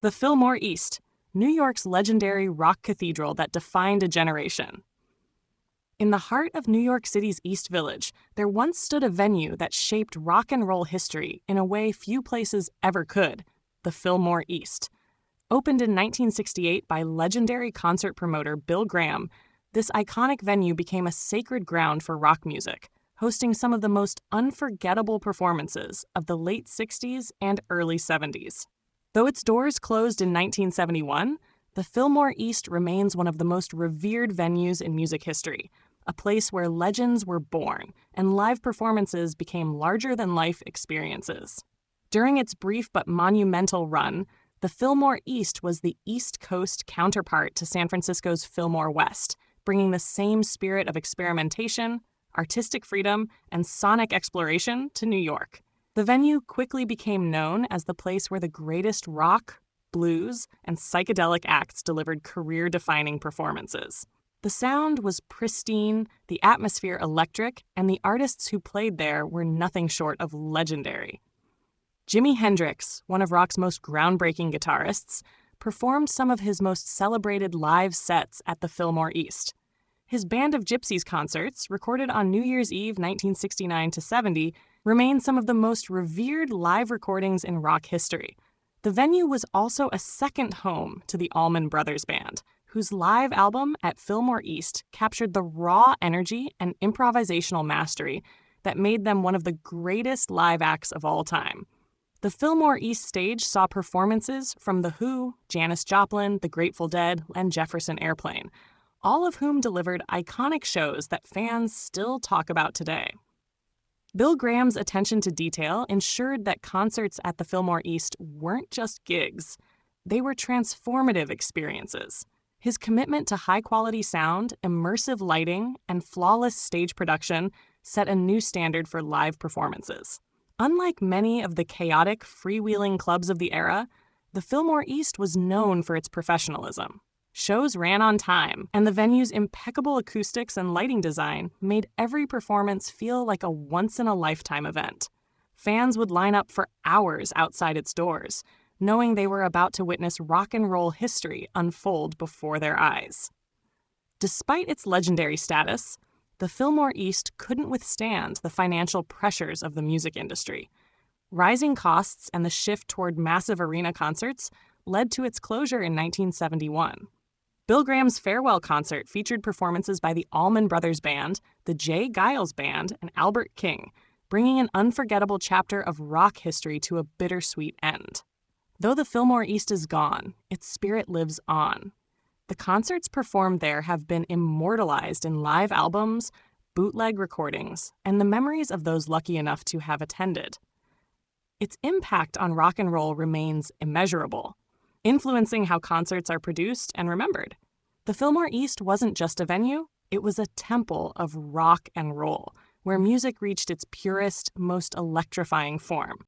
The Fillmore East, New York's legendary rock cathedral that defined a generation. In the heart of New York City's East Village, there once stood a venue that shaped rock and roll history in a way few places ever could, the Fillmore East. Opened in 1968 by legendary concert promoter Bill Graham, this iconic venue became a sacred ground for rock music, hosting some of the most unforgettable performances of the late 60s and early 70s. Though its doors closed in 1971, the Fillmore East remains one of the most revered venues in music history, a place where legends were born and live performances became larger-than-life experiences. During its brief but monumental run, the Fillmore East was the East Coast counterpart to San Francisco's Fillmore West, bringing the same spirit of experimentation, artistic freedom, and sonic exploration to New York. The venue quickly became known as the place where the greatest rock, blues, and psychedelic acts delivered career-defining performances. The sound was pristine, the atmosphere electric, and the artists who played there were nothing short of legendary. Jimi Hendrix, one of rock's most groundbreaking guitarists, performed some of his most celebrated live sets at the Fillmore East. His Band of Gypsies concerts, recorded on New Year's Eve 1969-70, remain some of the most revered live recordings in rock history. The venue was also a second home to the Allman Brothers Band, whose live album at Fillmore East captured the raw energy and improvisational mastery that made them one of the greatest live acts of all time. The Fillmore East stage saw performances from The Who, Janis Joplin, The Grateful Dead, and Jefferson Airplane, all of whom delivered iconic shows that fans still talk about today. Bill Graham's attention to detail ensured that concerts at the Fillmore East weren't just gigs. They were transformative experiences. His commitment to high-quality sound, immersive lighting, and flawless stage production set a new standard for live performances. Unlike many of the chaotic, freewheeling clubs of the era, the Fillmore East was known for its professionalism. Shows ran on time, and the venue's impeccable acoustics and lighting design made every performance feel like a once-in-a-lifetime event. Fans would line up for hours outside its doors, knowing they were about to witness rock and roll history unfold before their eyes. Despite its legendary status, the Fillmore East couldn't withstand the financial pressures of the music industry. Rising costs and the shift toward massive arena concerts led to its closure in 1971. Bill Graham's farewell concert featured performances by the Allman Brothers Band, the Jay Giles Band, and Albert King, bringing an unforgettable chapter of rock history to a bittersweet end. Though the Fillmore East is gone, its spirit lives on. The concerts performed there have been immortalized in live albums, bootleg recordings, and the memories of those lucky enough to have attended. Its impact on rock and roll remains immeasurable, influencing how concerts are produced and remembered. The Fillmore East wasn't just a venue, it was a temple of rock and roll, where music reached its purest, most electrifying form.